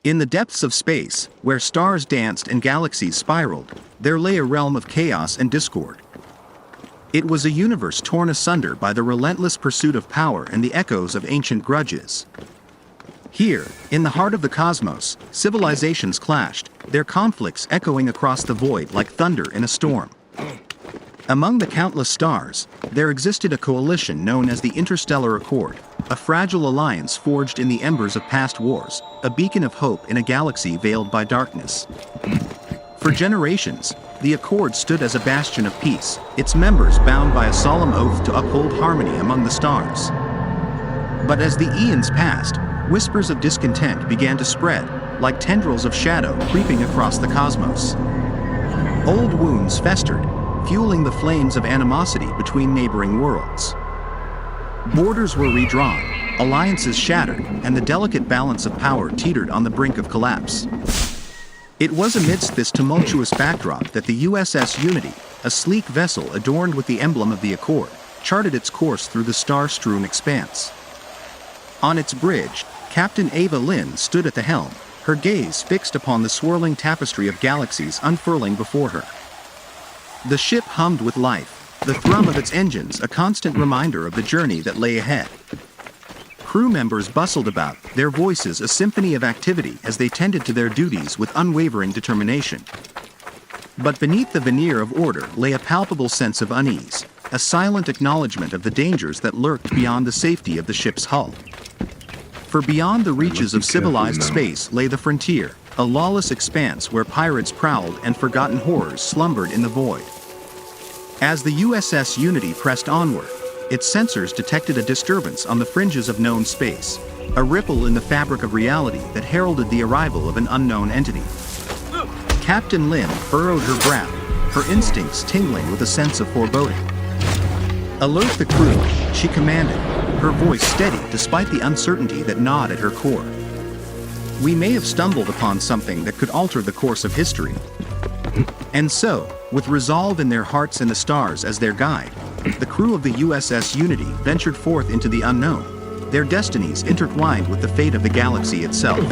In the depths of space, where stars danced and galaxies spiraled, there lay a realm of chaos and discord. It was a universe torn asunder by the relentless pursuit of power and the echoes of ancient grudges. Here, in the heart of the cosmos, civilizations clashed, their conflicts echoing across the void like thunder in a storm. Among the countless stars, there existed a coalition known as the Interstellar Accord, a fragile alliance forged in the embers of past wars, a beacon of hope in a galaxy veiled by darkness. For generations, the Accord stood as a bastion of peace, its members bound by a solemn oath to uphold harmony among the stars. But as the eons passed, whispers of discontent began to spread, like tendrils of shadow creeping across the cosmos. Old wounds festered, fueling the flames of animosity between neighboring worlds. Borders were redrawn, alliances shattered, and the delicate balance of power teetered on the brink of collapse. It was amidst this tumultuous backdrop that the USS Unity, a sleek vessel adorned with the emblem of the Accord, charted its course through the star-strewn expanse. On its bridge, Captain Ava Lin stood at the helm, her gaze fixed upon the swirling tapestry of galaxies unfurling before her. The ship hummed with life, the thrum of its engines a constant reminder of the journey that lay ahead. Crew members bustled about, their voices a symphony of activity as they tended to their duties with unwavering determination. But beneath the veneer of order lay a palpable sense of unease, a silent acknowledgement of the dangers that lurked beyond the safety of the ship's hull. For beyond the reaches of civilized space lay the frontier, a lawless expanse where pirates prowled and forgotten horrors slumbered in the void. As the USS Unity pressed onward, its sensors detected a disturbance on the fringes of known space, a ripple in the fabric of reality that heralded the arrival of an unknown entity. Captain Lin furrowed her brow, her instincts tingling with a sense of foreboding. "Alert the crew," she commanded, her voice steady despite the uncertainty that gnawed at her core. "We may have stumbled upon something that could alter the course of history." And so, with resolve in their hearts and the stars as their guide, the crew of the USS Unity ventured forth into the unknown, their destinies intertwined with the fate of the galaxy itself.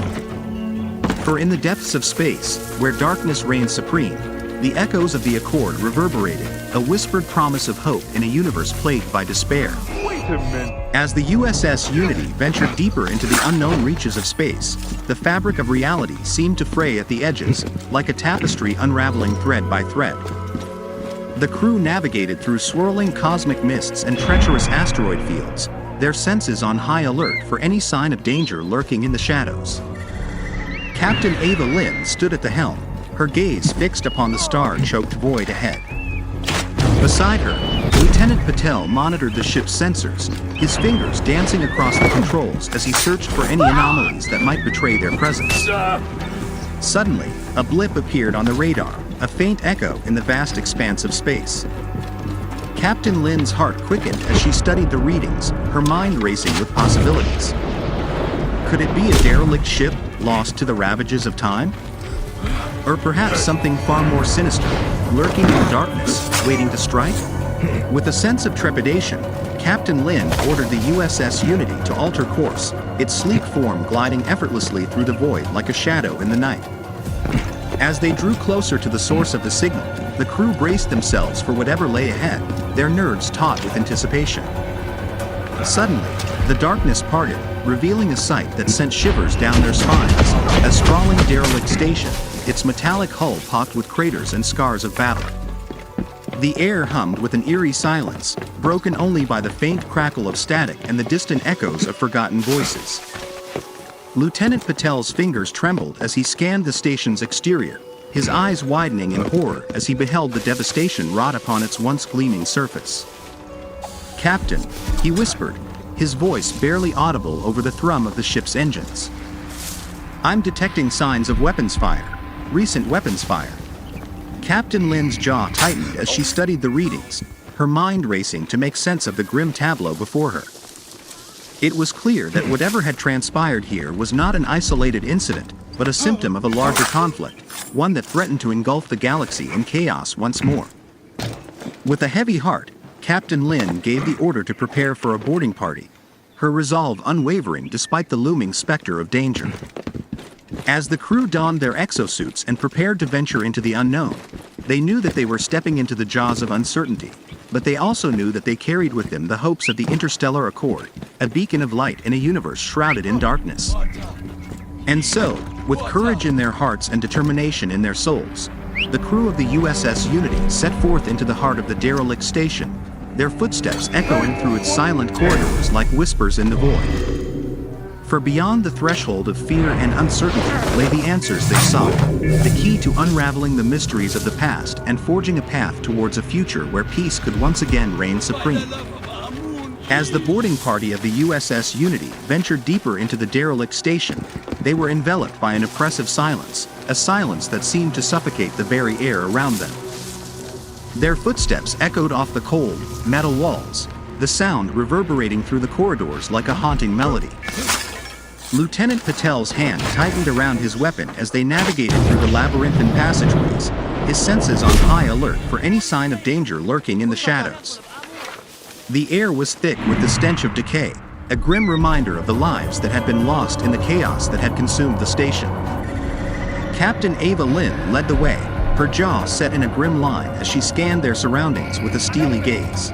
For in the depths of space, where darkness reigned supreme, the echoes of the Accord reverberated, a whispered promise of hope in a universe plagued by despair. As the USS Unity ventured deeper into the unknown reaches of space, the fabric of reality seemed to fray at the edges, like a tapestry unraveling thread by thread. The crew navigated through swirling cosmic mists and treacherous asteroid fields, their senses on high alert for any sign of danger lurking in the shadows. Captain Ava Lin stood at the helm, her gaze fixed upon the star-choked void ahead. Beside her, Lieutenant Patel monitored the ship's sensors, his fingers dancing across the controls as he searched for any anomalies that might betray their presence. Suddenly, a blip appeared on the radar, a faint echo in the vast expanse of space. Captain Lin's heart quickened as she studied the readings, her mind racing with possibilities. Could it be a derelict ship lost to the ravages of time? Or perhaps something far more sinister, lurking in the darkness, waiting to strike? With a sense of trepidation, Captain Lin ordered the USS Unity to alter course, its sleek form gliding effortlessly through the void like a shadow in the night. As they drew closer to the source of the signal, the crew braced themselves for whatever lay ahead, their nerves taut with anticipation. Suddenly, the darkness parted, revealing a sight that sent shivers down their spines, a sprawling derelict station, its metallic hull pocked with craters and scars of battle. The air hummed with an eerie silence, broken only by the faint crackle of static and the distant echoes of forgotten voices. Lieutenant Patel's fingers trembled as he scanned the station's exterior, his eyes widening in horror as he beheld the devastation wrought upon its once gleaming surface. "Captain," he whispered, his voice barely audible over the thrum of the ship's engines. "I'm detecting signs of weapons fire, recent weapons fire." Captain Lin's jaw tightened as she studied the readings, her mind racing to make sense of the grim tableau before her. It was clear that whatever had transpired here was not an isolated incident, but a symptom of a larger conflict, one that threatened to engulf the galaxy in chaos once more. With a heavy heart, Captain Lin gave the order to prepare for a boarding party, her resolve unwavering despite the looming specter of danger. As the crew donned their exosuits and prepared to venture into the unknown, they knew that they were stepping into the jaws of uncertainty, but they also knew that they carried with them the hopes of the Interstellar Accord, a beacon of light in a universe shrouded in darkness. And so, with courage in their hearts and determination in their souls, the crew of the USS Unity set forth into the heart of the derelict station, their footsteps echoing through its silent corridors like whispers in the void. For beyond the threshold of fear and uncertainty lay the answers they sought, the key to unraveling the mysteries of the past and forging a path towards a future where peace could once again reign supreme. As the boarding party of the USS Unity ventured deeper into the derelict station, they were enveloped by an oppressive silence, a silence that seemed to suffocate the very air around them. Their footsteps echoed off the cold, metal walls, the sound reverberating through the corridors like a haunting melody. Lieutenant Patel's hand tightened around his weapon as they navigated through the labyrinthine passageways, his senses on high alert for any sign of danger lurking in the shadows. The air was thick with the stench of decay, a grim reminder of the lives that had been lost in the chaos that had consumed the station. Captain Ava Lin led the way, her jaw set in a grim line as she scanned their surroundings with a steely gaze.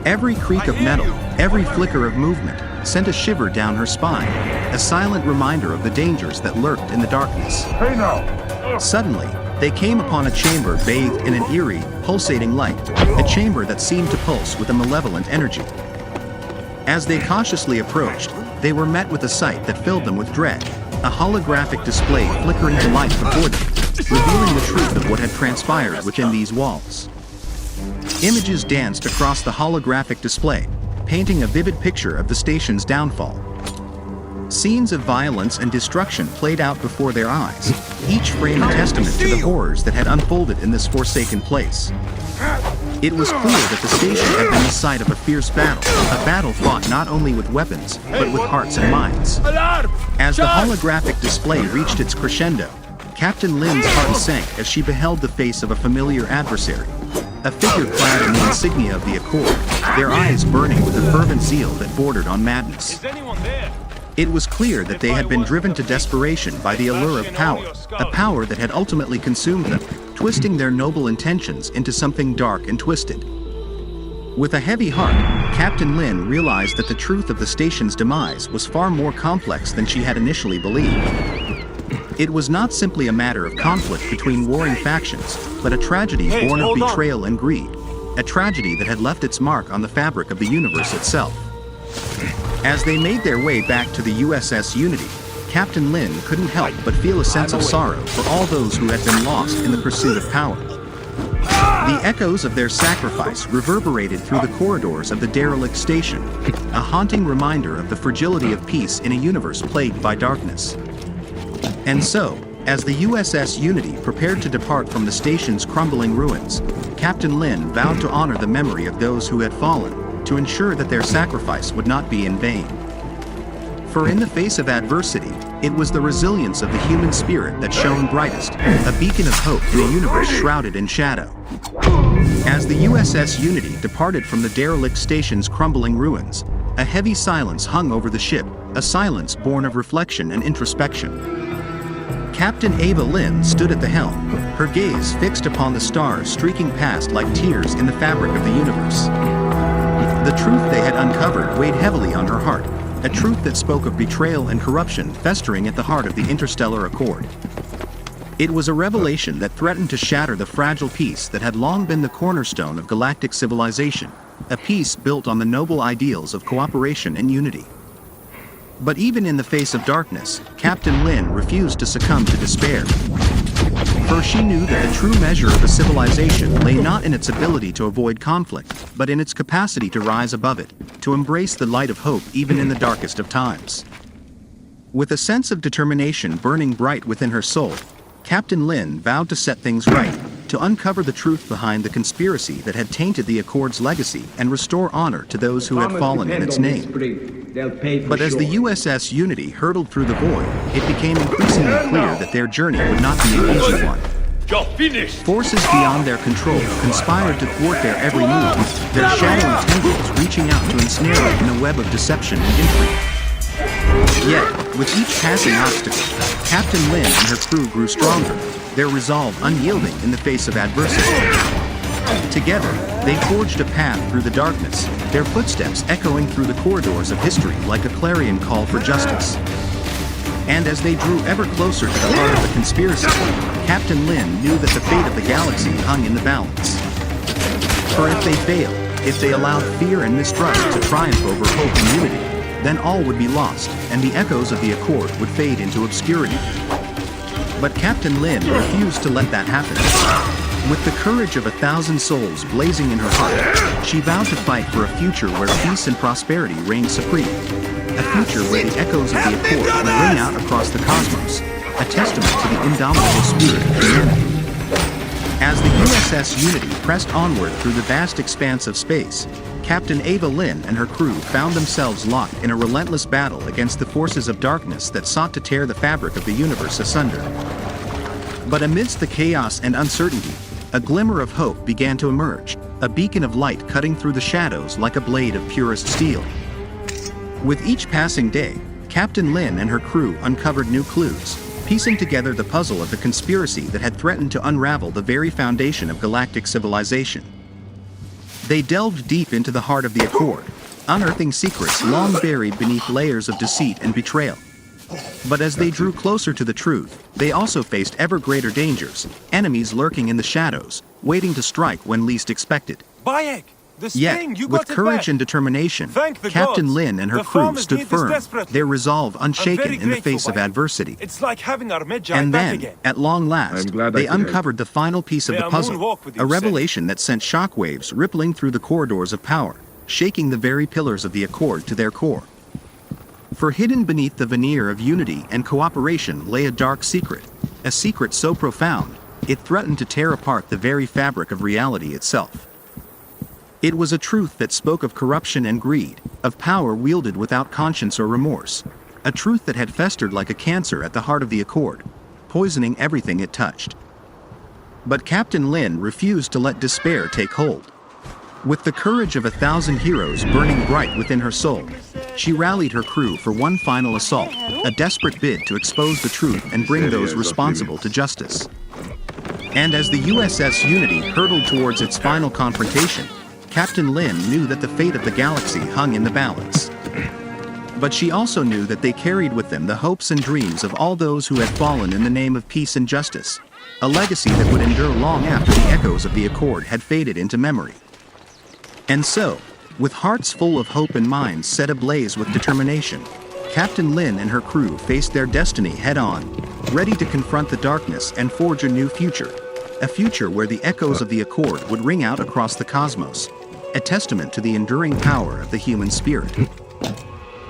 Every creak of metal, every flicker of movement, sent a shiver down her spine, a silent reminder of the dangers that lurked in the darkness. Hey now! Suddenly, they came upon a chamber bathed in an eerie, pulsating light, a chamber that seemed to pulse with a malevolent energy. As they cautiously approached, they were met with a sight that filled them with dread, a holographic display flickering to life before them, revealing the truth of what had transpired within these walls. Images danced across the holographic display, painting a vivid picture of the station's downfall. Scenes of violence and destruction played out before their eyes, each frame a testament to the horrors that had unfolded in this forsaken place. It was clear that the station had been the site of a fierce battle, a battle fought not only with weapons, but with hearts and minds. As the holographic display reached its crescendo, Captain Lin's heart sank as she beheld the face of a familiar adversary, a figure clad in the insignia of the Accord, their eyes burning with a fervent zeal that bordered on madness. It was clear that they had been driven to desperation by the allure of power, a power that had ultimately consumed them, twisting their noble intentions into something dark and twisted. With a heavy heart, Captain Lin realized that the truth of the station's demise was far more complex than she had initially believed. It was not simply a matter of conflict between warring factions, but a tragedy born of betrayal and greed, a tragedy that had left its mark on the fabric of the universe itself. As they made their way back to the USS Unity, Captain Lin couldn't help but feel a sense of sorrow for all those who had been lost in the pursuit of power. The echoes of their sacrifice reverberated through the corridors of the derelict station, a haunting reminder of the fragility of peace in a universe plagued by darkness. And so, as the USS Unity prepared to depart from the station's crumbling ruins, Captain Lin vowed to honor the memory of those who had fallen, to ensure that their sacrifice would not be in vain. For in the face of adversity, it was the resilience of the human spirit that shone brightest, a beacon of hope in a universe shrouded in shadow. As the USS Unity departed from the derelict station's crumbling ruins, a heavy silence hung over the ship, a silence born of reflection and introspection. Captain Ava Lin stood at the helm, her gaze fixed upon the stars streaking past like tears in the fabric of the universe. The truth they had uncovered weighed heavily on her heart, a truth that spoke of betrayal and corruption festering at the heart of the Interstellar Accord. It was a revelation that threatened to shatter the fragile peace that had long been the cornerstone of galactic civilization, a peace built on the noble ideals of cooperation and unity. But even in the face of darkness, Captain Lin refused to succumb to despair. For she knew that the true measure of a civilization lay not in its ability to avoid conflict, but in its capacity to rise above it, to embrace the light of hope even in the darkest of times. With a sense of determination burning bright within her soul, Captain Lin vowed to set things right, to uncover the truth behind the conspiracy that had tainted the Accord's legacy and restore honor to those who had fallen in its name. But as the USS Unity hurtled through the void, it became increasingly clear that their journey would not be an easy one. Forces beyond their control conspired to thwart their every move, their shadowy tendrils reaching out to ensnare them in a web of deception and intrigue. Yet, with each passing obstacle, Captain Lin and her crew grew stronger, their resolve unyielding in the face of adversity. Together, they forged a path through the darkness, their footsteps echoing through the corridors of history like a clarion call for justice. And as they drew ever closer to the heart of the conspiracy, Captain Lin knew that the fate of the galaxy hung in the balance. For if they failed, if they allowed fear and mistrust to triumph over hope and unity, then all would be lost, and the echoes of the Accord would fade into obscurity. But Captain Lin refused to let that happen. With the courage of 1,000 souls blazing in her heart, she vowed to fight for a future where peace and prosperity reigned supreme. A future where the echoes of the Accord would ring out across the cosmos, a testament to the indomitable spirit of humanity. As the USS Unity pressed onward through the vast expanse of space, Captain Ava Lin and her crew found themselves locked in a relentless battle against the forces of darkness that sought to tear the fabric of the universe asunder. But amidst the chaos and uncertainty, a glimmer of hope began to emerge, a beacon of light cutting through the shadows like a blade of purest steel. With each passing day, Captain Lin and her crew uncovered new clues, piecing together the puzzle of the conspiracy that had threatened to unravel the very foundation of galactic civilization. They delved deep into the heart of the Accord, unearthing secrets long buried beneath layers of deceit and betrayal. But as they drew closer to the truth, they also faced ever greater dangers, enemies lurking in the shadows, waiting to strike when least expected. Bayek, the Yet, sting, you with got it courage back. and determination, Thank the Captain gods. Lin and her The crew farmers stood need this firm, desperately. their resolve unshaken very in the grateful, face of Bayek. adversity. It's like having our Magi And back then, again. at long last, I'm glad I they could help. uncovered the final piece of May the I puzzle, moonwalk with you, a Seth? revelation that sent shockwaves rippling through the corridors of power, shaking the very pillars of the Accord to their core. For hidden beneath the veneer of unity and cooperation lay a dark secret, a secret so profound, it threatened to tear apart the very fabric of reality itself. It was a truth that spoke of corruption and greed, of power wielded without conscience or remorse, a truth that had festered like a cancer at the heart of the Accord, poisoning everything it touched. But Captain Lin refused to let despair take hold. With the courage of 1,000 heroes burning bright within her soul, she rallied her crew for one final assault, a desperate bid to expose the truth and bring those responsible to justice. And as the USS Unity hurtled towards its final confrontation, Captain Lin knew that the fate of the galaxy hung in the balance. But she also knew that they carried with them the hopes and dreams of all those who had fallen in the name of peace and justice, a legacy that would endure long after the echoes of the Accord had faded into memory. And so, with hearts full of hope and minds set ablaze with determination, Captain Lin and her crew faced their destiny head-on, ready to confront the darkness and forge a new future, a future where the echoes of the Accord would ring out across the cosmos, a testament to the enduring power of the human spirit.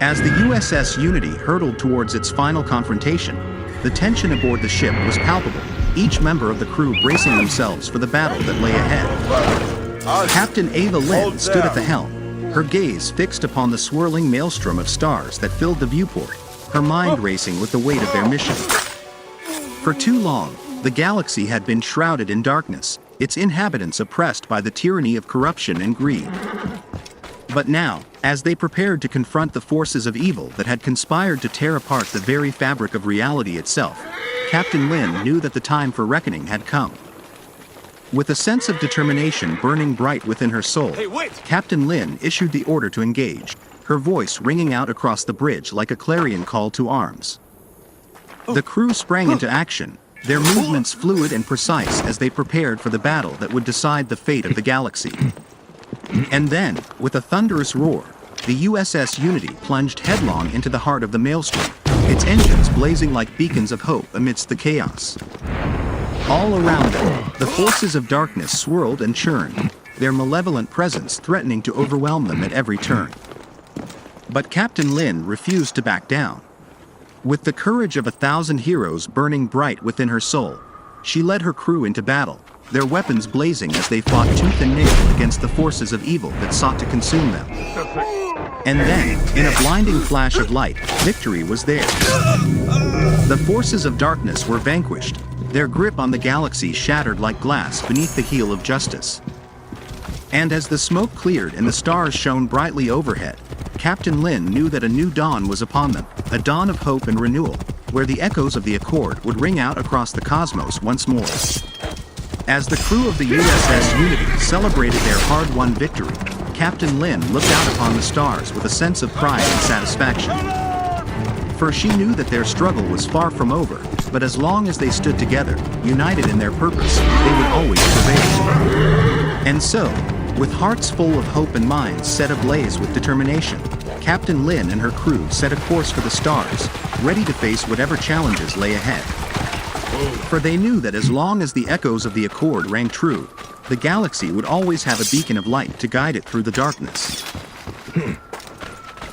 As the USS Unity hurtled towards its final confrontation, the tension aboard the ship was palpable, each member of the crew bracing themselves for the battle that lay ahead. Captain Ava Lin stood at the helm, her gaze fixed upon the swirling maelstrom of stars that filled the viewport, her mind racing with the weight of their mission. For too long, the galaxy had been shrouded in darkness, its inhabitants oppressed by the tyranny of corruption and greed. But now, as they prepared to confront the forces of evil that had conspired to tear apart the very fabric of reality itself, Captain Lin knew that the time for reckoning had come. With a sense of determination burning bright within her soul, Hey, wait! Captain Lin issued the order to engage, her voice ringing out across the bridge like a clarion call to arms. The crew sprang into action, their movements fluid and precise as they prepared for the battle that would decide the fate of the galaxy. And then, with a thunderous roar, the USS Unity plunged headlong into the heart of the maelstrom, its engines blazing like beacons of hope amidst the chaos. All around them, the forces of darkness swirled and churned, their malevolent presence threatening to overwhelm them at every turn. But Captain Lin refused to back down. With the courage of 1,000 heroes burning bright within her soul, she led her crew into battle, their weapons blazing as they fought tooth and nail against the forces of evil that sought to consume them. And then, in a blinding flash of light, victory was theirs. The forces of darkness were vanquished, their grip on the galaxy shattered like glass beneath the heel of justice. And as the smoke cleared and the stars shone brightly overhead, Captain Lin knew that a new dawn was upon them, a dawn of hope and renewal, where the echoes of the Accord would ring out across the cosmos once more. As the crew of the USS Unity celebrated their hard-won victory, Captain Lin looked out upon the stars with a sense of pride and satisfaction. For she knew that their struggle was far from over, but as long as they stood together, united in their purpose, they would always prevail. And so, with hearts full of hope and minds set ablaze with determination, Captain Lin and her crew set a course for the stars, ready to face whatever challenges lay ahead. For they knew that as long as the echoes of the Accord rang true, the galaxy would always have a beacon of light to guide it through the darkness.